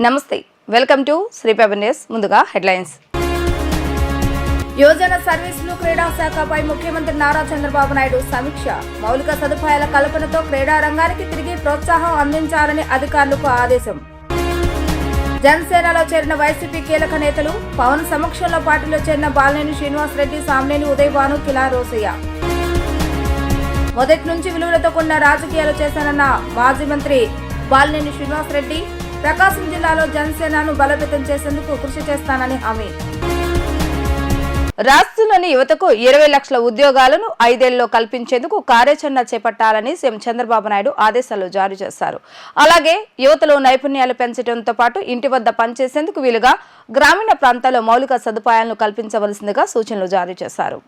నమస్తే, welcome to శ్రీపేపర్ news. ముందుగా headlines. యువజన సర్వీసులు క్రీడా శాఖపై ముఖ్యమంత్రి నారా చంద్రబాబు నాయుడు సమీక్ష. మౌలిక సదుపాయాల కల్పనతో క్రీడా రంగానికి తిరిగి ప్రోత్సాహం అందించాలని అధికారులకు ఆదేశం. జనసేనలో చేరిన వైసీపీ కీలక నేతలు. పవన్ సమక్షంలో పార్టీలో చేరిన బాలినేని శ్రీనివాస్ రెడ్డి, సామినేని ఉదయ్ భాను, కిలా రోసయ్య. మొదటి నుంచి విలువలతో కూడిన రాజకీయాలు చేశానన్న మాజీ మంత్రి బాలినేని శ్రీనివాస్ రెడ్డి, ప్రకాశం జిల్లాలో జనసేనను బలోపేతం చేసేందుకు కృషి చేస్తానని హామీ. రాష్ట్రంలోని యువతకు 20 లక్షల ఉద్యోగాలను 5 ఏళ్లలో కల్పించేందుకు కార్యాచరణ చేపట్టాలని సీఎం చంద్రబాబు నాయుడు ఆదేశాలు జారీ చేశారు. అలాగే యువతలో నైపుణ్యాలు పెంచడంతో పాటు ఇంటి వద్ద పనిచేసేందుకు వీలుగా గ్రామీణ ప్రాంతాల్లో మౌలిక సదుపాయాలను కల్పించవలసిందిగా సూచనలు జారీ చేశారు.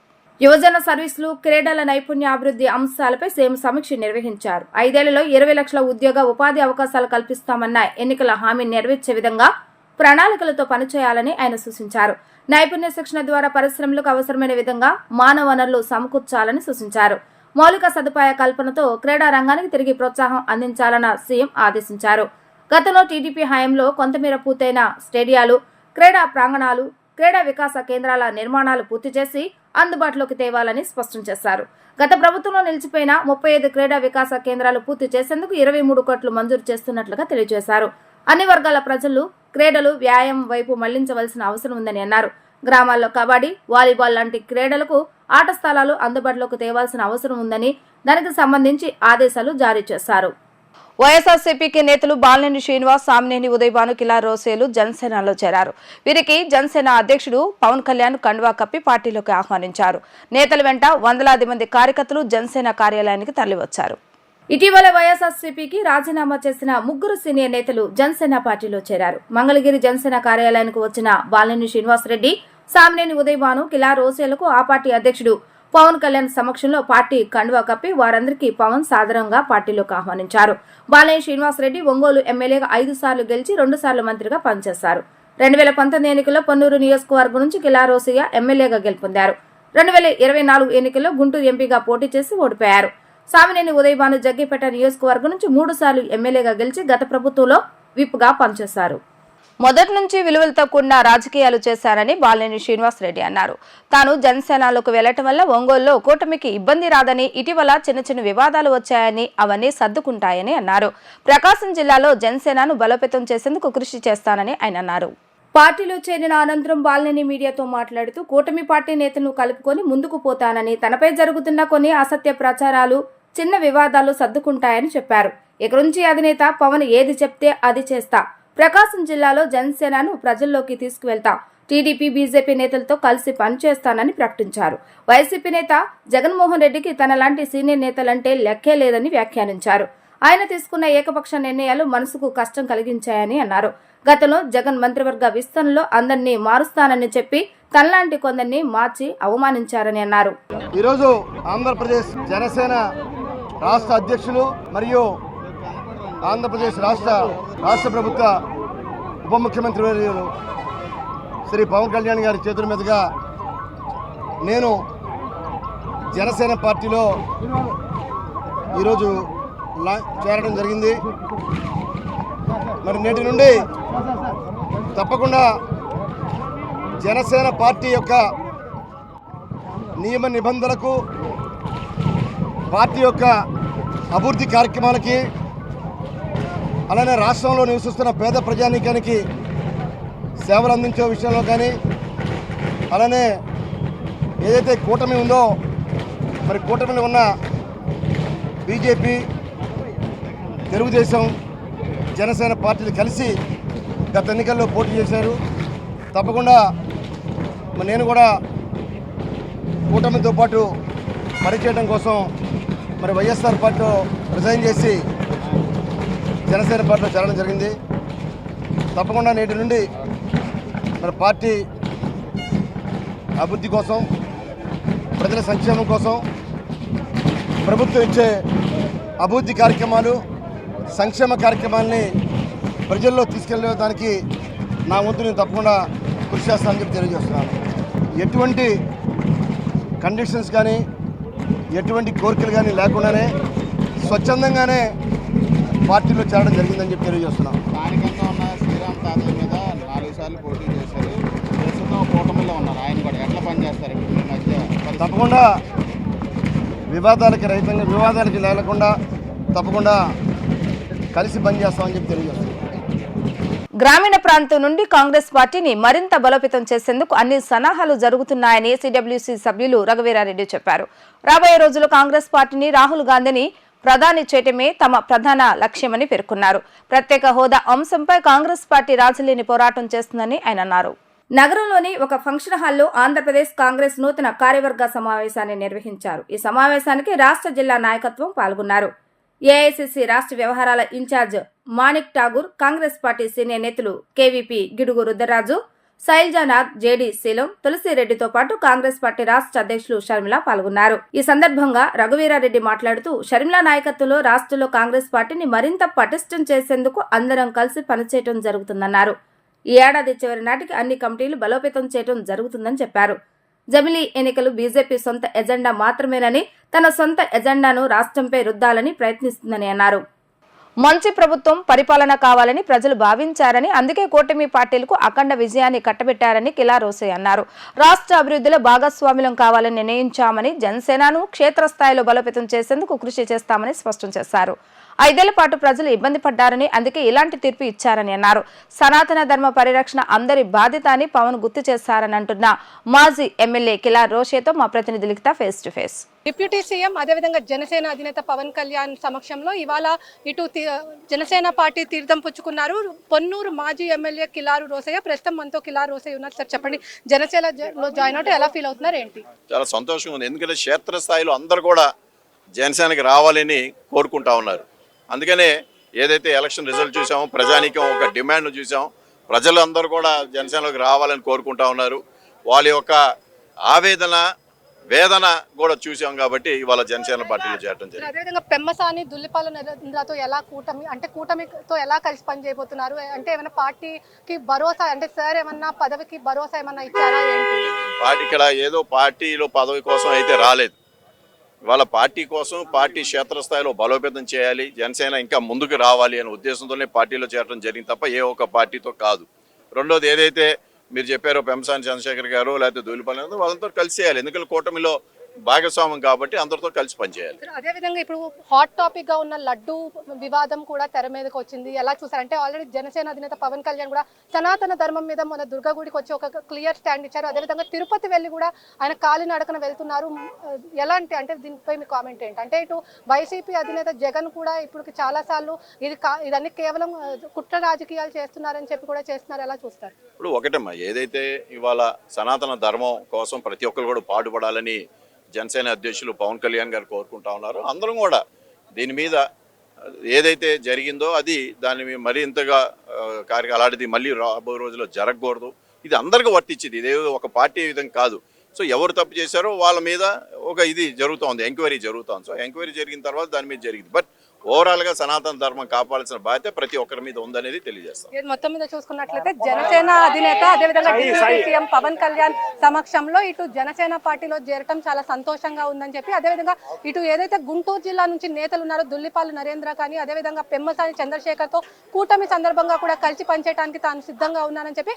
యువజన సర్వీసులు, క్రీడల నైపుణ్య అభివృద్ధి అంశాలపై సీఎం సమీక్ష నిర్వహించారు. 5 ఏళ్లలో 20 లక్షల ఉద్యోగ ఉపాధి అవకాశాలు కల్పిస్తామన్న ఎన్నికల హామీ నెరవేర్చే విధంగా ప్రణాళికలతో పనిచేయాలని ఆయన సూచించారు. నైపుణ్య శిక్షణ ద్వారా పరిశ్రమలకు అవసరమైన విధంగా మానవ వనరులు సమకూర్చాలని సూచించారు. మౌలిక సదుపాయ కల్పనతో క్రీడా రంగానికి తిరిగి ప్రోత్సాహం అందించాలని సీఎం ఆదేశించారు. గతంలో టీడీపీ హయాంలో కొంతమేర పూర్తయిన స్టేడియాలు, క్రీడా ప్రాంగణాలు, క్రీడా వికాస కేంద్రాల నిర్మాణాలు పూర్తి చేసి అందుబాటులోకి తేవాలని స్పష్టం చేశారు. గత ప్రభుత్వంలో నిలిచిపోయిన 35 క్రీడా వికాస కేంద్రాలు పూర్తి చేసేందుకు 23 కోట్లు మంజూరు చేస్తున్నట్లుగా తెలియజేశారు. అన్ని వర్గాల ప్రజలు క్రీడలు, వ్యాయామం వైపు మళ్లించవలసిన అవసరం ఉందని అన్నారు. గ్రామాల్లో కబడ్డీ, వాలీబాల్ లాంటి క్రీడలకు ఆట స్థలాలు అందుబాటులోకి తేవాల్సిన అవసరం ఉందని దానికి సంబంధించి ఆదేశాలు జారీ చేశారు. వైఎస్ఆర్సీపీకి నేతలు బాలినేని శ్రీనివాస్, సామినేని ఉదయ్ భాను, కిలా రోసేలు జనసేనలో చేరారు. వీరికి జనసేన అధ్యక్షుడు పవన్ కళ్యాణ్ కండువా కప్పి పార్టీలోకి ఆహ్వానించారు. నేతల వెంట వందలాది మంది కార్యకర్తలు జనసేన కార్యాలయానికి తరలివచ్చారు. ఇటీవల వైఎస్ఆర్సీపీకి రాజీనామా చేసిన 3 సీనియర్ నేతలు జనసేన పార్టీలో చేరారు. మంగళగిరి జనసేన కార్యాలయానికి వచ్చిన బాలినేని శ్రీనివాస్ రెడ్డి, సామినేని ఉదయ్ భాను, కిలా రోసేలకు ఆ పార్టీ అధ్యక్షుడు పవన్ కళ్యాణ్ సమక్షంలో పార్టీ కండువా కప్పి వారందరికీ పవన్ సాదరంగా పార్టీలోకి ఆహ్వానించారు. బాలినేని శ్రీనివాస్ రెడ్డి ఒంగోలు ఎమ్మెల్యేగా 5 సార్లు గెలిచి 2 సార్లు మంత్రిగా పనిచేశారు. 2019 ఎన్నికల్లో పొన్నూరు నియోజకవర్గం నుంచి కిలా రోసయ్య ఎమ్మెల్యేగా గెలుపొందారు. 2024 ఎన్నికల్లో గుంటూరు ఎంపీగా పోటీ చేసి ఓడిపోయారు. సామినేని ఉదయ్ భాను జగ్గేపేట నియోజకవర్గం నుంచి 3 సార్లు ఎమ్మెల్యేగా గెలిచి గత ప్రభుత్వంలో విప్గా పనిచేశారు. మొదటి నుంచి విలువలతో కూడిన రాజకీయాలు చేశారని బాలినేని శ్రీనివాస్ రెడ్డి అన్నారు. తాను జనసేనలోకి వెళ్లటం వల్ల ఒంగోలులో కూటమికి ఇబ్బంది రాదని, ఇటీవల చిన్న వివాదాలు వచ్చాయని అవన్నీ సర్దుకుంటాయని అన్నారు. ప్రకాశం జిల్లాలో జనసేనను బలోపేతం చేసేందుకు కృషి చేస్తానని ఆయన అన్నారు. పార్టీలో చేరిన అనంతరం బాలినేని మీడియాతో మాట్లాడుతూ కూటమి పార్టీ నేతలను కలుపుకొని ముందుకు పోతానని, తనపై జరుగుతున్న కొన్ని అసత్య ప్రచారాలు, చిన్న వివాదాలు సర్దుకుంటాయని చెప్పారు. ఇక నుంచి అధినేత పవన్ ఏది చెప్తే అది చేస్తా, ప్రకాశం జిల్లాలో జనసేనను ప్రజల్లోకి తీసుకువెళ్తా, టీడీపీ, బీజేపీ నేతలతో కలిసి పనిచేస్తానని ప్రకటించారు. వైసీపీ నేత జగన్మోహన్ రెడ్డికి తనలాంటి సీనియర్ నేతలంటే లెక్కే లేదని వ్యాఖ్యానించారు. ఆయన తీసుకున్న ఏకపక్ష నిర్ణయాలు మనసుకు కష్టం కలిగించాయని అన్నారు. గతంలో జగన్ మంత్రివర్గ విస్తరణలో అందరినీ మారుస్తానని చెప్పి తనలాంటి కొందరిని మార్చి అవమానించారని అన్నారు. ఈరోజు ఆంధ్రప్రదేశ్ జనసేన రాష్ట్ర అధ్యక్షులు మరియు ఆంధ్రప్రదేశ్ రాష్ట్ర ప్రభుత్వ ఉప ముఖ్యమంత్రి వర్యులు శ్రీ పవన్ కళ్యాణ్ గారి చేతుల మీదుగా నేను జనసేన పార్టీలో ఈరోజు చేరడం జరిగింది. మరి నేటి నుండి తప్పకుండా జనసేన పార్టీ యొక్క నియమ నిబంధనలకు, పార్టీ యొక్క అభివృద్ధి కార్యక్రమాలకి, అలానే రాష్ట్రంలో నివసిస్తున్న పేద ప్రజానీకానికి సేవలు అందించే విషయంలో కానీ, అలానే ఏదైతే కూటమి ఉందో మరి కూటమిలో ఉన్న బీజేపీ, తెలుగుదేశం, జనసేన పార్టీలు కలిసి గత ఎన్నికల్లో పోటీ చేశారు. తప్పకుండా నేను కూడా కూటమితో పాటు పనిచేయడం కోసం మరి వైఎస్ఆర్ పార్టీలో రిజైన్ చేసి జనసేన పార్టీలో చేరడం జరిగింది. తప్పకుండా నేటి నుండి మరి పార్టీ అభివృద్ధి కోసం, ప్రజల సంక్షేమం కోసం, ప్రభుత్వం ఇచ్చే అభివృద్ధి కార్యక్రమాలు, సంక్షేమ కార్యక్రమాలని ప్రజల్లో తీసుకెళ్ళడానికి నా వంతు నేను తప్పకుండా కృషి చేస్తానని చెప్పి తెలియజేస్తున్నాను. ఎటువంటి కండిషన్స్ కానీ, ఎటువంటి కోరికలు కానీ లేకుండానే స్వచ్ఛందంగానే పార్టీలో చేరడం జరిగిందని చెప్పి తెలియజేస్తున్నాం. స్థానికంగా ఉన్న శ్రీరామ్ తాతల మీద 4 సార్లు పోటీ చేశారు. ప్రస్తుతం కూటమిలో ఉన్నారు. ఆయన కూడా ఎట్లా పనిచేస్తారు ఇప్పుడు మీ మధ్య? తప్పకుండా వివాదాలకి లేకుండా తప్పకుండా కలిసి పనిచేస్తామని చెప్పి తెలియజేస్తాం. గ్రామీణ ప్రాంతం నుండి కాంగ్రెస్ పార్టీని మరింత బలోపేతం చేసేందుకు అన్ని సన్నాహాలు జరుగుతున్నాయని సిడబ్ల్యూసీ సభ్యులు రఘువీరారెడ్డి చెప్పారు. రాబోయే రోజుల్లో కాంగ్రెస్ పార్టీని రాహుల్ గాంధీని ప్రధాని చేయటమే తమ ప్రధాన లక్ష్యమని పేర్కొన్నారు. ప్రత్యేక హోదా అంశంపై కాంగ్రెస్ పార్టీ రాజీలేని పోరాటం చేస్తుందని ఆయన అన్నారు. నగరంలోని ఒక ఫంక్షన్ హాల్లో ఆంధ్రప్రదేశ్ కాంగ్రెస్ నూతన కార్యవర్గ సమావేశాన్ని నిర్వహించారు. ఈ సమావేశానికి రాష్ట్ర జిల్లా నాయకత్వం పాల్గొన్నారు. ఏఐసిసి రాష్ట్ర వ్యవహారాల incharge Manik Thakur, Congress party senior నేతలు కేవీపీ గిడుగు రుద్రరాజు, శైలజానాథ్, జేడీ శీలం, తులసిరెడ్డితో పాటు కాంగ్రెస్ పార్టీ రాష్ట్ర అధ్యక్షులు షర్మిల పాల్గొన్నారు. ఈ సందర్భంగా రఘువీరారెడ్డి మాట్లాడుతూ షర్మిల నాయకత్వంలో రాష్ట్రంలో కాంగ్రెస్ పార్టీని మరింత పటిష్టం చేసేందుకు అందరం కలిసి పనిచేయడం జరుగుతుందన్నారు. ఈ ఏడాది చివరి నాటికి అన్ని కమిటీలు బలోపేతం చేయడం జరుగుతుందని చెప్పారు. జమిలీ ఎన్నికలు బీజేపీ సొంత ఎజెండా మాత్రమేనని, తన సొంత ఎజెండాను రాష్ట్రంపై రుద్దాలని ప్రయత్నిస్తుందని అన్నారు. మంచి ప్రభుత్వం పరిపాలన కావాలని ప్రజలు భావించారని, అందుకే కూటమి పార్టీలకు అఖండ విజయాన్ని కట్టబెట్టారని కిలా రోసే అన్నారు. రాష్ట్ర అభివృద్ధిలో భాగస్వామ్యం కావాలని నిర్ణయించామని, జనసేనను క్షేత్రస్థాయిలో బలోపేతం చేసేందుకు కృషి చేస్తామని స్పష్టం చేశారు. 5 ఏళ్ల పాటు ప్రజలు ఇబ్బంది పడ్డారని, అందుకే ఇలాంటి తీర్పు ఇచ్చారని అన్నారు. సనాతన ధర్మ పరిరక్షణ అందరి బాధ్యత అని పవన్ గుర్తు చేశారని అంటున్న మాజీ ఎమ్మెల్యే కిలా రోషేతో మా ప్రతినిధి Likhita face to face. Deputy CM అదేవిధంగా జనసేన అధినేత పవన్ కళ్యాణ్ సమక్షంలో ఇవాళ ఇటు జనసేన పార్టీ తీర్థం పుచ్చుకున్నారు. పొన్నూరు మాజీ ఎమ్మెల్యే కిలారు రోసయ్య ప్రస్తుతం మనతో కిలారు రోసయ్య ఉన్నారు. సార్ చెప్పండి, జనసేనలో జాయిన్ అవుతే ఎలా ఫీల్ అవుతున్నారు ఏంటి? చాలా సంతోషంగా ఉంది. ఎందుకంటే క్షేత్రస్థాయిలో అందరూ కూడా జనసేనకి రావాలని కోరుకుంటా ఉన్నారు. అందుకనే ఏదైతే ఎలక్షన్ రిజల్ట్ చూసామో, ప్రజానీకం ఒక డిమాండ్ చూసాం, ప్రజలందరూ కూడా జనసేనలోకి రావాలని కోరుకుంటా ఉన్నారు. వాళ్ళ యొక్క ఆవేదన, వేదన కూడా చూసాం కాబట్టి ఇవాళ జనసేన పార్టీలో చేరడం జరిగింది. అదేవిధంగా పెమ్మసాని, దుల్లిపాల నరేంద్రతో ఎలా కూటమితో ఎలా కలిసి పనిచేయబోతున్నారు? అంటే ఏమైనా పార్టీకి భరోసా, అంటే సార్ ఏమన్నా పదవికి భరోసా ఏమన్నా ఇచ్చారా ఏంటి? పార్టీ ఇక్కడ ఏదో పార్టీలో పదవి కోసం అయితే రాలేదు. ఇవాళ పార్టీ కోసం, పార్టీ క్షేత్రస్థాయిలో బలోపేతం చేయాలి, జనసేన ఇంకా ముందుకు రావాలి అనే ఉద్దేశంతోనే పార్టీలో చేరడం జరిగింది తప్ప ఏ ఒక్క పార్టీతో కాదు. రెండోది ఏదైతే మీరు చెప్పారో పెంసాని చంద్రశేఖర్ గారు లేకపోతే దూలిపల్లి వాళ్ళంతా కలిసి చేయాలి. ఎందుకంటే కూటమిలో భాగస్వామ్యం కాబట్టి అందరితో కలిసి పనిచేయాలి. అదేవిధంగా ఇప్పుడు హాట్ టాపిక్ గా ఉన్న లడ్డు వివాదం కూడా తెర మీదకి వచ్చింది. ఎలా చూసారంటే ఆల్రెడీ జనసేన అధినేత పవన్ కళ్యాణ్ కూడా సనాతన ధర్మం మీద మన దుర్గాగుడికి వచ్చి ఒక క్లియర్ స్టాండ్ ఇచ్చారు. అదేవిధంగా తిరుపతి వెళ్ళి కూడా ఆయన కాలినడకన వెళ్తున్నారు. ఎలాంటి, అంటే దీనిపై మీ కామెంట్ ఏంటి? అంటే ఇటు వైసీపీ అధినేత జగన్ కూడా ఇప్పుడు చాలా సార్లు ఇదన్నీ కేవలం కుట్ర రాజకీయాలు చేస్తున్నారని చెప్పి కూడా చేస్తున్నారు. ఎలా చూస్తారు? ఇప్పుడు ఒకటమ్మా, ఏదైతే ఇవాళ సనాతన ధర్మం కోసం ప్రతి ఒక్కరు కూడా పాటుపడాలని జనసేన అధ్యక్షులు పవన్ కళ్యాణ్ గారు కోరుకుంటా ఉన్నారు. అందరం కూడా దీని మీద ఏదైతే జరిగిందో అది దాన్ని మరింతగా అలాంటిది మళ్ళీ రాబోయే రోజుల్లో జరగకూడదు. ఇది అందరికీ వర్తించింది, ఇదే ఒక పార్టీ విధంగా కాదు. సో ఎవరు తప్పు చేశారో వాళ్ళ మీద ఒక ఇది జరుగుతోంది, ఎంక్వైరీ జరుగుతోంది. సో ఎంక్వైరీ జరిగిన తర్వాత దాని మీద జరిగింది. బట్ ఓవరాల్ గా సనాతన ధర్మం కాపాడాల్సిన బాధ్యత ప్రతి ఒక్కరి మీద ఉందనేది తెలియజేస్తాం. మొత్తం మీద చూసుకున్నట్లయితే జనసేన అధినేత అదేవిధంగా డిప్యూటీ సీఎం పవన్ కళ్యాణ్ సమక్షంలో ఇటు జనసేన పార్టీలో చేరటం చాలా సంతోషంగా ఉందని చెప్పి, అదేవిధంగా ఇటు ఏదైతే గుంటూరు జిల్లా నుంచి నేతలు ఉన్నారో దుల్లిపాల నరేంద్ర కానీ అదేవిధంగా పెమ్మసాని చంద్రశేఖర్ తో కూటమి సందర్భంగా కూడా కలిసి పనిచేయడానికి తాను సిద్ధంగా ఉన్నానని చెప్పి,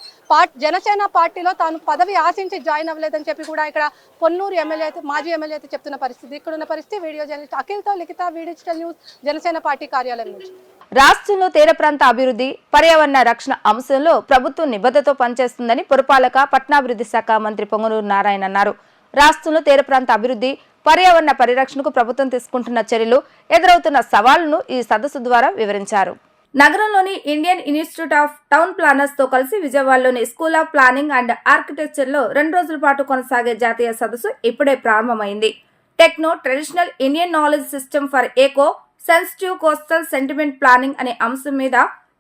జనసేన పార్టీలో తాను పదవి ఆశించి జాయిన్ అవ్వలేదని చెప్పి కూడా ఇక్కడ పొన్నూరు ఎమ్మెల్యే మాజీ ఎమ్మెల్యే చెప్తున్న పరిస్థితి. ఇక్కడున్న పరిస్థితి వీడియో జర్నలిస్ట్ అఖిల్తో లిఖిత, డిజిటల్ న్యూస్, జనసేన పార్టీ కార్యాలయం నుంచి. రాష్ట్రంలో తీర ప్రాంత అభివృద్ధి, పర్యావరణ రక్షణ అంశంలో ప్రభుత్వం నిబద్ధతతో పనిచేస్తుందని పురపాలక పట్టణాభివృద్ధి శాఖ మంత్రి పొంగనూరు నారాయణ అన్నారు. రాష్ట్రంలో తీర ప్రాంత అభివృద్ధి, పర్యావరణ పరిరక్షణకు ప్రభుత్వం తీసుకుంటున్న చర్యలు, ఎదురవుతున్న సవాళ్లను ఈ సదస్సు ద్వారా వివరించారు. నగరంలోని Indian institute of town planners తో కలిసి విజయవాడలోని school of planning and architecture లో 2 రోజుల పాటు కొనసాగే జాతీయ సదస్సు ఇప్పుడే ప్రారంభమైంది. Techno traditional Indian knowledge system for ఏకో సెన్సిటివ్ కోస్టల్ సెంటిమెంట్ ప్లానింగ్ అనే అంశం మీద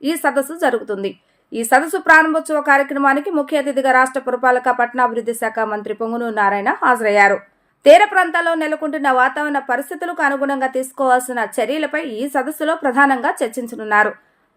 ఈ సదస్సు జరుగుతుంది. ఈ సదస్సు ప్రారంభోత్సవ కార్యక్రమానికి ముఖ్య అతిథిగా రాష్ట్ర పురపాలక పట్టణాభివృద్ధి శాఖ మంత్రి పొంగనూరు నారాయణ హాజరయ్యారు. తీర ప్రాంతాల్లో నెలకొంటున్న వాతావరణ పరిస్థితులకు అనుగుణంగా తీసుకోవాల్సిన చర్యలపై ఈ సదస్సులో ప్రధానంగా చర్చించనున్నారు.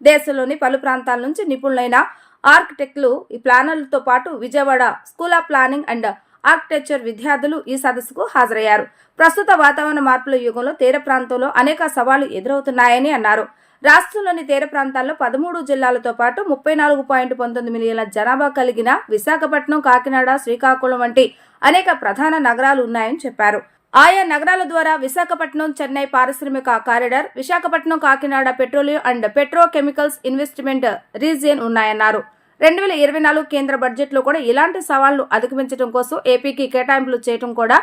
దేశంలోని పలు ప్రాంతాల నుంచి నిపుణులైన ఆర్కిటెక్టులు, ఈ ప్లానర్లతో పాటు Vijayawada school of planning and architecture విద్యార్థులు ఈ సదస్సుకు హాజరయ్యారు. ప్రస్తుత వాతావరణ మార్పుల యుగంలో తీర ప్రాంతంలో అనేక సవాళ్లు ఎదురవుతున్నాయని అన్నారు. రాష్ట్రంలోని తీర ప్రాంతాల్లో 13 జిల్లాలతో పాటు 34.19 మిలియన్ల జనాభా కలిగిన విశాఖపట్నం, కాకినాడ, శ్రీకాకుళం వంటి అనేక ప్రధాన నగరాలు ఉన్నాయని చెప్పారు. ఆయా నగరాల ద్వారా విశాఖపట్నం చెన్నై పారిశ్రామిక corridor, Visakhapatnam Kakinada petroleum and petrochemicals investment region ఉన్నాయన్నారు. 2024 కేంద్ర బడ్జెట్లో కూడా ఇలాంటి సవాళ్లు అధిగమించడం కోసం ఏపీకి కేటాయింపులు చేయడం కూడా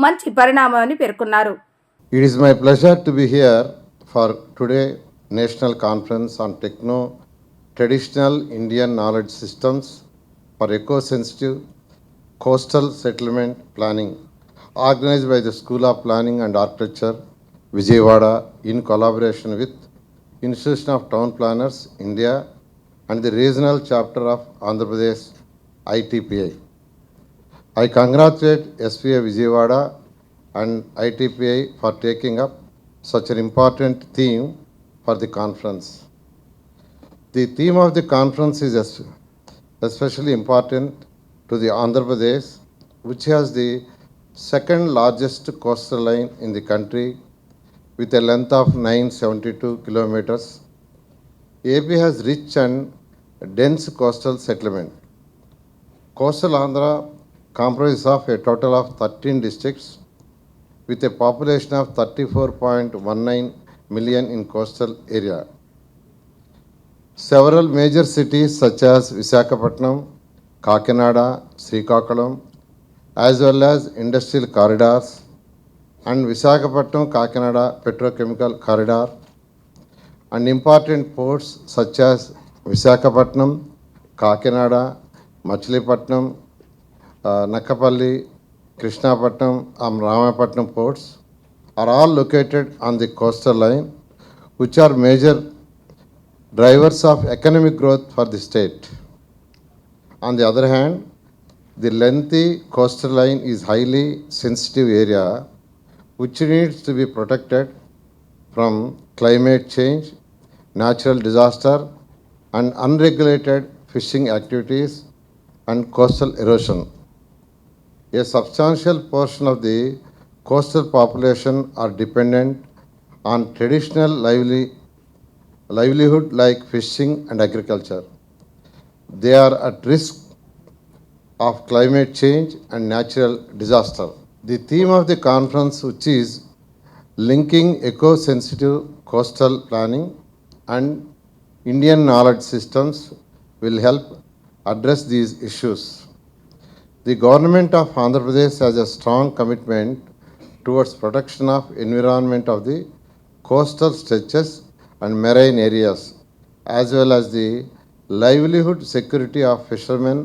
మంచి పరిణామమని పేర్కొన్నారు. It is my pleasure to be here for today National Conference on Traditional Indian Knowledge Systems for Eco-Sensitive Coastal Settlement Planning, organized by the School of Planning and Architecture, Vijayawada, in collaboration with Institution of Town Planners, India, and the regional chapter of Andhra Pradesh, ITPI. I congratulate SPA Vijayawada and ITPI for taking up such an important theme for the conference. The theme of the conference is especially important to the Andhra Pradesh, which has the second largest coastal line in the country with a length of 972 kilometers. AP has rich and dense coastal settlement. Coastal Andhra comprises of a total of 13 districts with a population of 34.19 million in coastal area. Several major cities such as Visakhapatnam, Kakinada, Srikakulam, as well as industrial corridors and Visakhapatnam Kakinada petrochemical corridor and important ports such as Visakhapatnam, Kakinada, Machilipatnam, Nakapalli, Krishnapatnam and Ramapatnam ports are all located on the coastal line, which are major drivers of economic growth for the state. On the other hand, the lengthy coastal line is highly sensitive area which needs to be protected from climate change, natural disaster and unregulated fishing activities and coastal erosion. A substantial portion of the coastal population are dependent on traditional livelihood like fishing and agriculture. They are at risk of climate change and natural disaster. The theme of the conference, which is linking eco-sensitive coastal planning and Indian knowledge systems, will help address these issues. The government of Andhra Pradesh has a strong commitment towards protection of environment of the coastal stretches and marine areas, as well as the livelihood security of fishermen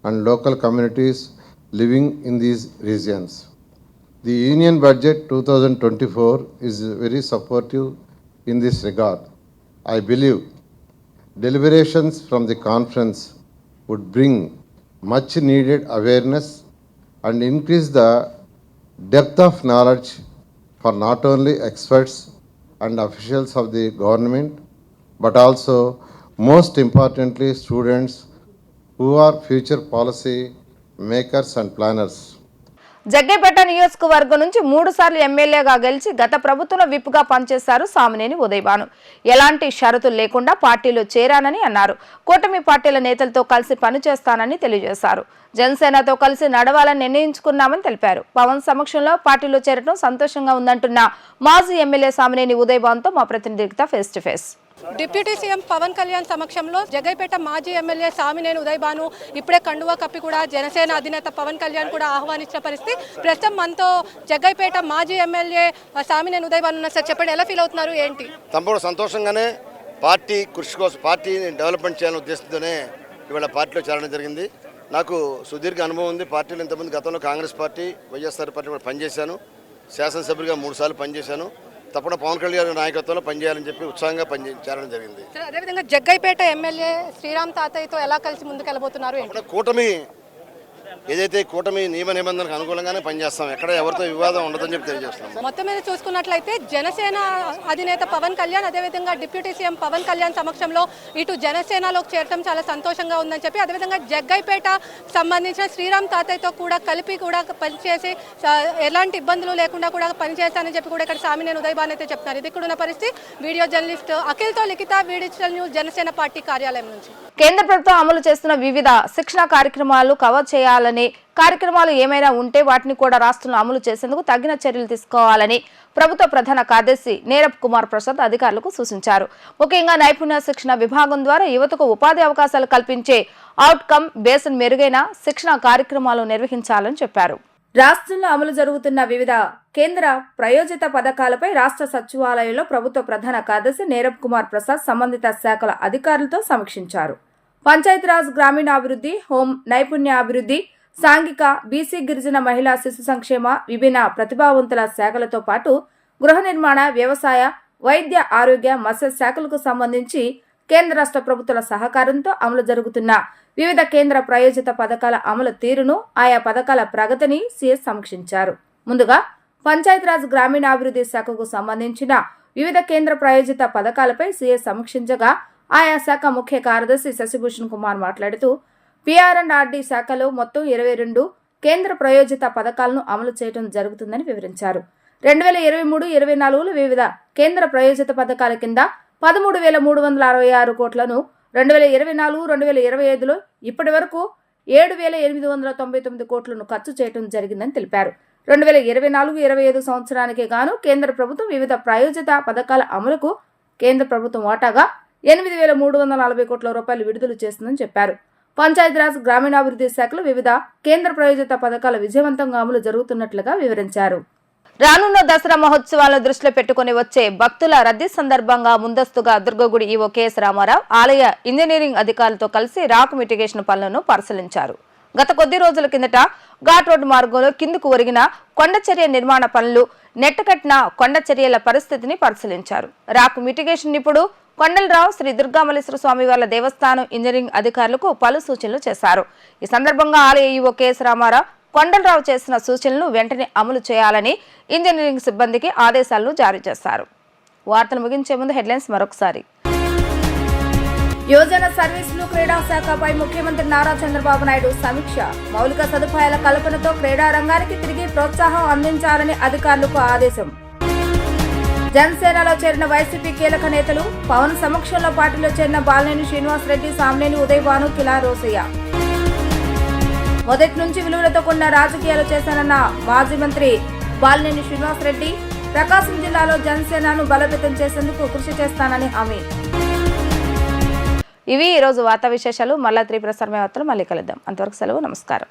and local communities living in these regions. The Union Budget 2024 is very supportive in this regard. I believe deliberations from the conference would bring much needed awareness and increase the depth of knowledge for not only experts and officials of the government, but also most importantly students who are future policy makers and planners. Jaggayyapeta నియోజకవర్గం నుంచి 3 సార్లు ఎమ్మెల్యేగా గెలిచి గత ప్రభుత్వంలో విప్గా పనిచేశారు సామినేని ఉదయభాను. ఎలాంటి షరతులు లేకుండా పార్టీలో చేరానని అన్నారు. కూటమి పార్టీల నేతలతో కలిసి పనిచేస్తానని తెలియజేశారు. జనసేనతో కలిసి నడవాలని నిర్ణయించుకున్నామని తెలిపారు. పవన్ సమక్షంలో పార్టీలో చేరడం సంతోషంగా ఉందంటున్న మాజీ ఎమ్మెల్యే సామినేని ఉదయభానుతో మా ప్రతినిధితో face to face. Deputy CM Pawan Kalyan సమక్షంలో జగ్గైపేట మాజీ ఎమ్మెల్యే సామినేని ఉదయభాను ఇప్పుడే కండువా కప్పి కూడా జనసేన అధినేత పవన్ కళ్యాణ్ కూడా ఆహ్వానించిన పరిస్థితి. ప్రస్తుతం మనతో జగ్గైపేట మాజీ ఎమ్మెల్యే సామినేని ఉదయభాను ఉన్నారు. సార్ చెప్పండి, ఎలా ఫీల్ అవుతున్నారు, ఏంటి? తమ్ముడు సంతోషంగానే పార్టీ కృషి కోసం పార్టీని డెవలప్మెంట్ చేయాలనే ఉద్దేశంతోనే ఇవాళ పార్టీలో చేరడం జరిగింది. నాకు సుదీర్ఘ అనుభవం ఉంది. పార్టీలో ఇంతకుముందు గతంలో కాంగ్రెస్ పార్టీ, వైఎస్ఆర్ పార్టీ కూడా పనిచేశాను. శాసనసభ్యుడిగా 3 సార్లు పనిచేశాను. తప్పకుండా పవన్ కళ్యాణ్ నాయకత్వంలో పనిచేయాలని చెప్పి ఉత్సాహంగా చేరడం జరిగింది. అదేవిధంగా జగ్గైపేట ఎమ్మెల్యే శ్రీరామ్ తాతయ్యతో ఎలా కలిసి ముందుకెళ్ళబోతున్నారు? కూటమి ఏదైతే కూటమి నియమ నిబంధనలకు అనుకూలంగానే పనిచేస్తాం. ఎక్కడ ఎవరితో వివాదం ఉండదని చెప్పి తెలియజేస్తాం. మొత్తం మీద చూసుకున్నట్లయితే జనసేన అధినేత పవన్ కళ్యాణ్, అదేవిధంగా డిప్యూటీ సీఎం పవన్ కళ్యాణ్ సమక్షంలో ఇటు జనసేనలోకి చేరడం చాలా సంతోషంగా ఉందని చెప్పి, అదేవిధంగా జగ్గైపేట సంబంధించిన శ్రీరామ్ తాతయ్యతో కూడా కలిపి కూడా పనిచేసి ఎలాంటి ఇబ్బందులు లేకుండా కూడా పనిచేస్తానని చెప్పి కూడా ఇక్కడ సామినేని ఉదయభాన్ అయితే చెప్తున్నారు. ఇది ఇక్కడ ఉన్న పరిస్థితి. వీడియో జర్నలిస్ట్ అఖిల్తో లిఖిత, డిజిటల్ న్యూస్, జనసేన పార్టీ కార్యాలయం నుంచి. కేంద్ర ప్రభుత్వం అమలు చేస్తున్న వివిధ శిక్షణ కార్యక్రమాలు కవర్ చేయాలని, కార్యక్రమాలు ఏమైనా ఉంటే వాటిని కూడా రాష్ట్రంలో అమలు చేసేందుకు తగిన చర్యలు తీసుకోవాలని ప్రభుత్వ ప్రధాన కార్యదర్శి నీరబ్ కుమార్ ప్రసాద్ అధికారులకు సూచించారు. ముఖ్యంగా నైపుణ్య శిక్షణ విభాగం ద్వారా యువతకు ఉపాధి అవకాశాలు కల్పించే అవుట్కమ్ బేస్డ్ మెరుగైన శిక్షణ కార్యక్రమాలు నిర్వహించాలని చెప్పారు. రాష్ట్రంలో అమలు జరుగుతున్న వివిధ కేంద్ర ప్రయోజిత పథకాలపై రాష్ట్ర సచివాలయంలో ప్రభుత్వ ప్రధాన కార్యదర్శి నీరబ్ కుమార్ ప్రసాద్ సంబంధిత శాఖల అధికారులతో సమీక్షించారు. పంచాయతీరాజ్, గ్రామీణాభివృద్ధి, హోం, నైపుణ్యాభివృద్ధి, సాంఘిక, బీసీ, గిరిజన, మహిళా, శిశు సంక్షేమ, విభిన్న ప్రతిభావంతుల శాఖలతో పాటు గృహ నిర్మాణ, వ్యవసాయ, వైద్య, ఆరోగ్య, మత్స్య శాఖలకు సంబంధించి కేంద్ర రాష్ట్ర ప్రభుత్వాల సహకారంతో అమలు జరుగుతున్న వివిధ కేంద్ర ప్రయోజిత పథకాల అమలు తీరును, ఆయా పథకాల ప్రగతిని సీఎస్ సమీక్షించారు. ముందుగా పంచాయతీరాజ్, గ్రామీణాభివృద్ధి శాఖకు సంబంధించిన వివిధ కేంద్ర ప్రాయోజిత పథకాలపై సీఎస్ సమీక్షించగా ఆయా శాఖ ముఖ్య కార్యదర్శి శశిభూషణ్ కుమార్ మాట్లాడుతూ PR&RD శాఖలో మొత్తం 22 కేంద్ర ప్రయోజిత పథకాలను అమలు చేయడం జరుగుతుందని వివరించారు. 2023-24లో వివిధ కేంద్ర ప్రయోజిత పథకాల కింద 13,366 కోట్లను, 2024-2025లో ఇప్పటి వరకు 7,899 కోట్లను ఖర్చు చేయడం జరిగిందని తెలిపారు. 2024-25 సంవత్సరానికి గాను కేంద్ర ప్రభుత్వం వివిధ ప్రాయోజిత పథకాల అమలుకు కేంద్ర ప్రభుత్వం వాటాగా 8,340 కోట్ల రూపాయలు విడుదల చేస్తుందని చెప్పారు. పంచాయతీరాజ్, గ్రామీణాభివృద్ధి శాఖలో వివిధ కేంద్ర ప్రయోజిత పథకాల విజయవంతంగా అమలు జరుగుతున్నట్లుగా వివరించారు. రానున్న దసరా మహోత్సవాలను దృష్టిలో పెట్టుకుని వచ్చే భక్తుల రద్దీ సందర్భంగా ముందస్తుగా దుర్గగుడి ఈవో కెఎస్ రామారావు ఆలయ ఇంజనీరింగ్ అధికారులతో కలిసి రాక్ మిటిగేషన్ పనులను పరిశీలించారు. గత కొద్ది రోజుల కిందట ఘాట్ రోడ్డు మార్గంలో కిందకు ఒరిగిన కొండచర్య నిర్మాణ పనులు, నెట్టకట్టిన కొండచర్యల పరిస్థితిని పరిశీలించారు. రాక్ మిటిగేషన్ ఇప్పుడు కొండలరావు శ్రీ దుర్గామల్లేశ్వర స్వామివార్ల దేవస్థానం ఇంజనీరింగ్ అధికారులకు పలు సూచనలు చేశారు. ఈ సందర్భంగా ఆలయ ఈవో కెఎస్ రామారావు కొండలరావు చేసిన సూచనలను వెంటనే అమలు చేయాలని ఇంజనీరింగ్ సిబ్బందికి ఆదేశాలను జారీ చేశారు. వార్తలు ముగించే ముందు హెడ్లైన్స్ మరొకసారి. యువజన సర్వీసులు, క్రీడా శాఖపై ముఖ్యమంత్రి నారా చంద్రబాబు నాయుడు సమీక్ష. మౌలిక సదుపాయాల కల్పనతో క్రీడా రంగానికి తిరిగి ప్రోత్సాహం అందించాలని అధికారులకు ఆదేశం. జనసేనలో చేరిన వైసీపీ కీలక నేతలు. పవన్ సమక్షంలో పార్టీలో చేరిన బాలినేని శ్రీనివాసరెడ్డి, సామినేని ఉదయభాను, కిలా రోసయ్య. మొదటి నుంచి విలువలతో కూడిన రాజకీయాలు చేశానన్న మాజీ మంత్రి బాలినేని శ్రీనివాసరెడ్డి, ప్రకాశం జిల్లాలో జనసేనను బలోపేతం చేసేందుకు కృషి చేస్తానని హామీ. ఇవి ఈరోజు వార్తా విశేషాలు. మళ్ళా 3 ప్రసారమే వార్తలు మళ్ళీ కలుద్దాం. అంతవరకు సెలవు. నమస్కారం.